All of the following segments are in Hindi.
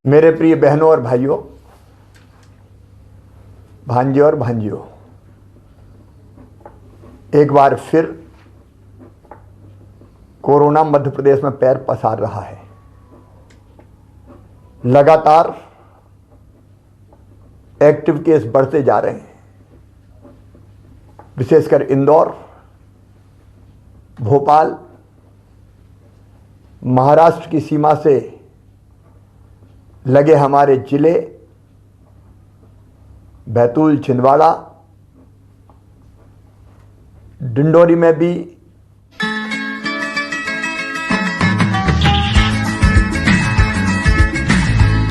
मेरे प्रिय बहनों और भाइयों, भांजे और भांजियों, एक बार फिर कोरोना मध्य प्रदेश में पैर पसार रहा है। लगातार एक्टिव केस बढ़ते जा रहे हैं। विशेषकर इंदौर, भोपाल, महाराष्ट्र की सीमा से लगे हमारे जिले बैतूल, छिंदवाड़ा, डिंडोरी में भी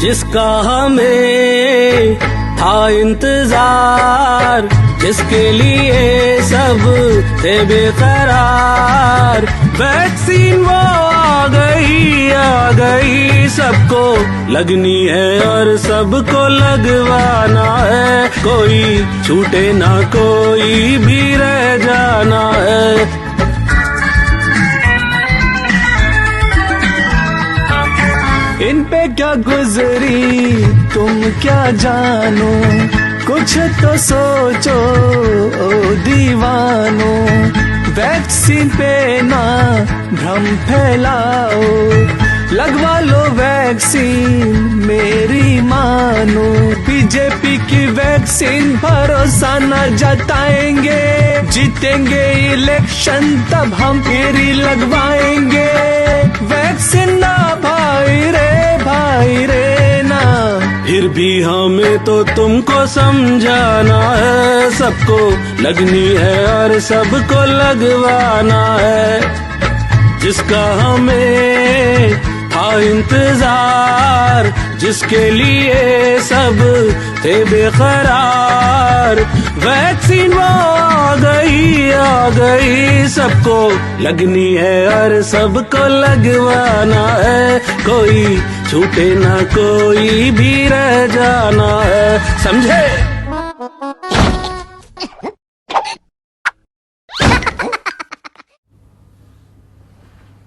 जिसका हमें था इंतजार, जिसके लिए सब थे बेकरार, वैक्सीन वो आ गई सबको लगनी है और सबको लगवाना है। कोई छूटे ना, कोई भी रह जाना है। इन पे क्या गुजरी तुम क्या जानो, कुछ तो सोचो ओ दीवानो। वैक्सीन पे ना भ्रम फैलाओ, लगवा लो वैक्सीन मेरी मानो। बीजेपी की वैक्सीन भरोसा न जताएंगे, जीतेंगे इलेक्शन तब हम फिर लगवाएंगे। वैक्सीन ना भाई रे ना, फिर भी हमें तो तुमको समझाना है। सबको लगनी है और सबको लगवाना है। जिसका हमें था इंतजार, जिसके लिए सब थे बेकरार, वैक्सीन वो आ गई सबको लगनी है और सबको लगवाना है। कोई छूटे ना, कोई भी रह जाना है, समझे?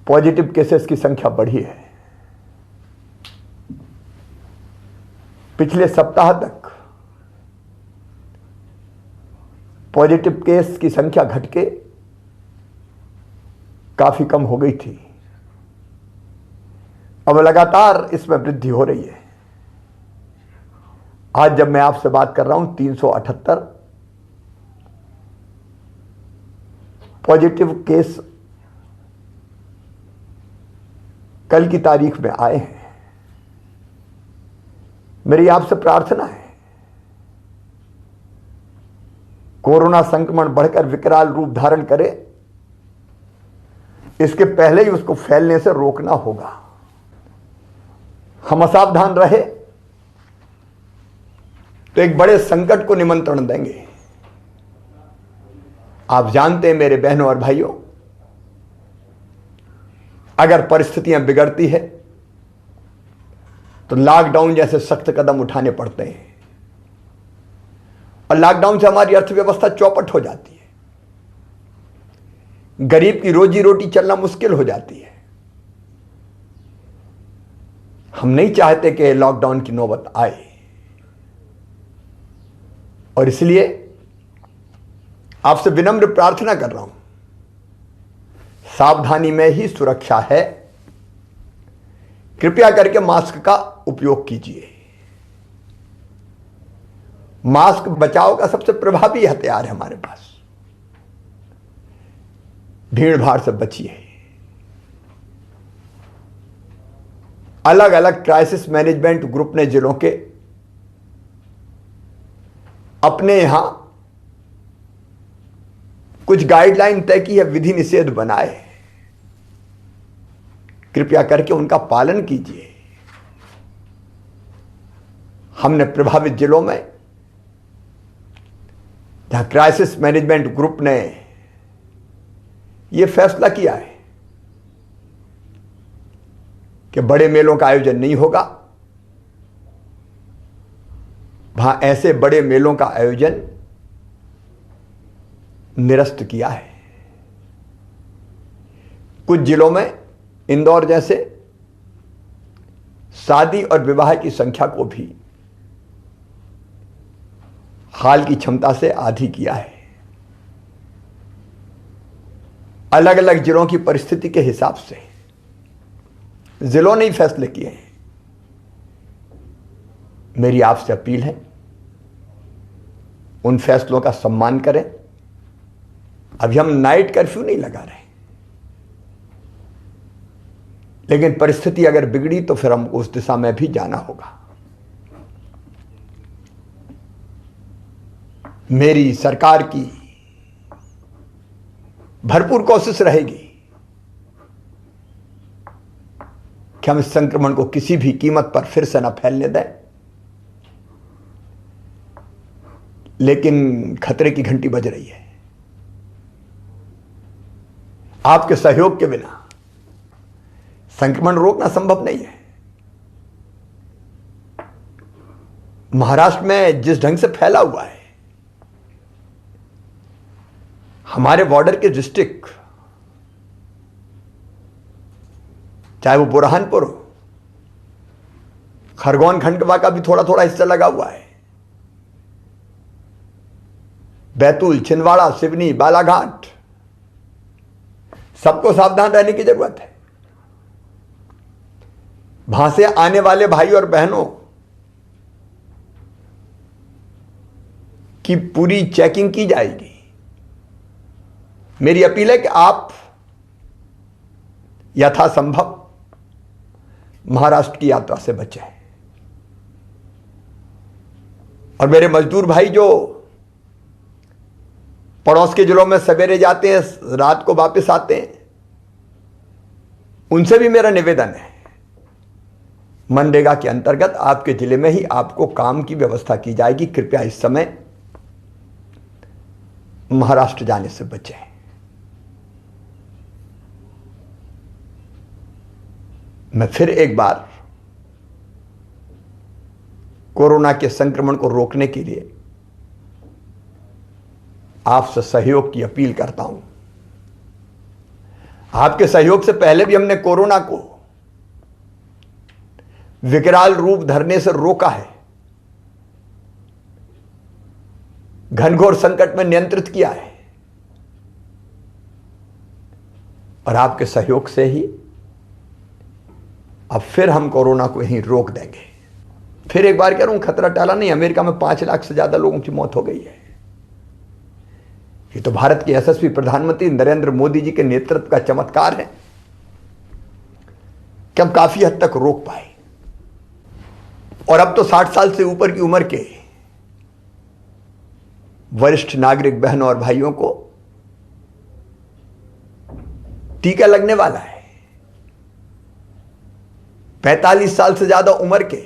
पॉजिटिव केसेस की संख्या बढ़ी है। पिछले सप्ताह तक पॉजिटिव केस की संख्या घट के काफी कम हो गई थी। अब लगातार इसमें वृद्धि हो रही है। आज जब मैं आपसे बात कर रहा हूं 378 पॉजिटिव केस कल की तारीख में आए हैं। मेरी आपसे प्रार्थना है, कोरोना संक्रमण बढ़कर विकराल रूप धारण करे, इसके पहले ही उसको फैलने से रोकना होगा। हम असावधान रहे तो एक बड़े संकट को निमंत्रण देंगे। आप जानते हैं मेरे बहनों और भाइयों, अगर परिस्थितियां बिगड़ती है तो लॉकडाउन जैसे सख्त कदम उठाने पड़ते हैं और लॉकडाउन से हमारी अर्थव्यवस्था चौपट हो जाती है। गरीब की रोजी रोटी चलना मुश्किल हो जाती है। हम नहीं चाहते कि लॉकडाउन की नौबत आए और इसलिए आपसे विनम्र प्रार्थना कर रहा हूं, सावधानी में ही सुरक्षा है। कृपया करके मास्क का उपयोग कीजिए। मास्क बचाव का सबसे प्रभावी हथियार है हमारे पास। भीड़ भाड़ से बचिए। अलग अलग क्राइसिस मैनेजमेंट ग्रुप ने जिलों के अपने यहां कुछ गाइडलाइन तय की है, विधि निषेध बनाए। कृपया करके उनका पालन कीजिए। हमने प्रभावित जिलों में जहां क्राइसिस मैनेजमेंट ग्रुप ने यह फैसला किया है कि बड़े मेलों का आयोजन नहीं होगा, वहां ऐसे बड़े मेलों का आयोजन निरस्त किया है। कुछ जिलों में इंदौर जैसे शादी और विवाह की संख्या को भी हाल की क्षमता से आधी किया है। अलग अलग जिलों की परिस्थिति के हिसाब से जिलों ने ही फैसले किए हैं। मेरी आपसे अपील है, उन फैसलों का सम्मान करें। अभी हम नाइट कर्फ्यू नहीं लगा रहे, लेकिन परिस्थिति अगर बिगड़ी तो फिर हमको उस दिशा में भी जाना होगा। मेरी सरकार की भरपूर कोशिश रहेगी कि हम इस संक्रमण को किसी भी कीमत पर फिर से न फैलने दें, लेकिन खतरे की घंटी बज रही है। आपके सहयोग के बिना संक्रमण रोकना संभव नहीं है। महाराष्ट्र में जिस ढंग से फैला हुआ है, हमारे बॉर्डर के डिस्ट्रिक्ट, चाहे वो बुरहानपुर हो, खरगोन खंडवा का भी थोड़ा थोड़ा हिस्सा लगा हुआ है, बैतूल, छिंदवाड़ा, सिवनी, बालाघाट, सबको सावधान रहने की जरूरत है। वहां से आने वाले भाई और बहनों की पूरी चेकिंग की जाएगी। मेरी अपील है कि आप यथासंभव महाराष्ट्र की यात्रा से बचें। और मेरे मजदूर भाई जो पड़ोस के जिलों में सवेरे जाते हैं, रात को वापस आते हैं, उनसे भी मेरा निवेदन है, मनरेगा के अंतर्गत आपके जिले में ही आपको काम की व्यवस्था की जाएगी। कृपया इस समय महाराष्ट्र जाने से बचें। मैं फिर एक बार कोरोना के संक्रमण को रोकने के लिए आपसे सहयोग की अपील करता हूं। आपके सहयोग से पहले भी हमने कोरोना को विकराल रूप धरने से रोका है, घनघोर संकट में नियंत्रित किया है, और आपके सहयोग से ही अब फिर हम कोरोना को यहीं रोक देंगे। फिर एक बार कह रहा हूं, खतरा टाला नहीं। अमेरिका में 5 लाख से ज्यादा लोगों की मौत हो गई है। ये तो भारत के यशस्वी प्रधानमंत्री नरेंद्र मोदी जी के नेतृत्व का चमत्कार है कि हम काफी हद तक रोक पाए। और अब तो 60 साल से ऊपर की उम्र के वरिष्ठ नागरिक बहनों और भाइयों को टीका लगने वाला है। 45 साल से ज्यादा उम्र के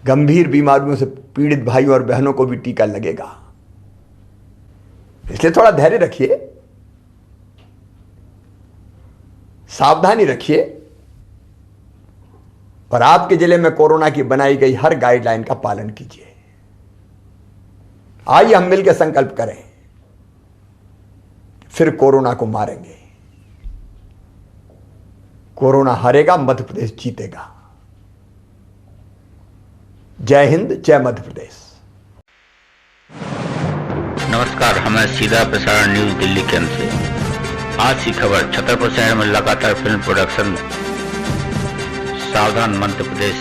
गंभीर बीमारियों से पीड़ित भाइयों और बहनों को भी टीका लगेगा। इसलिए थोड़ा धैर्य रखिए, सावधानी रखिए, और आपके जिले में कोरोना की बनाई गई हर गाइडलाइन का पालन कीजिए। आइए हम मिलकर संकल्प करें, फिर कोरोना को मारेंगे। कोरोना हारेगा, मध्य प्रदेश जीतेगा। जय हिंद, जय मध्य प्रदेश। नमस्कार, हमारे सीधा प्रसारण न्यूज दिल्ली केंद्र से आज की खबर। छतरपुर शहर में लगातार फिल्म प्रोडक्शन सावधान मध्य प्रदेश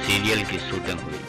सीरियल की शूटिंग हुई।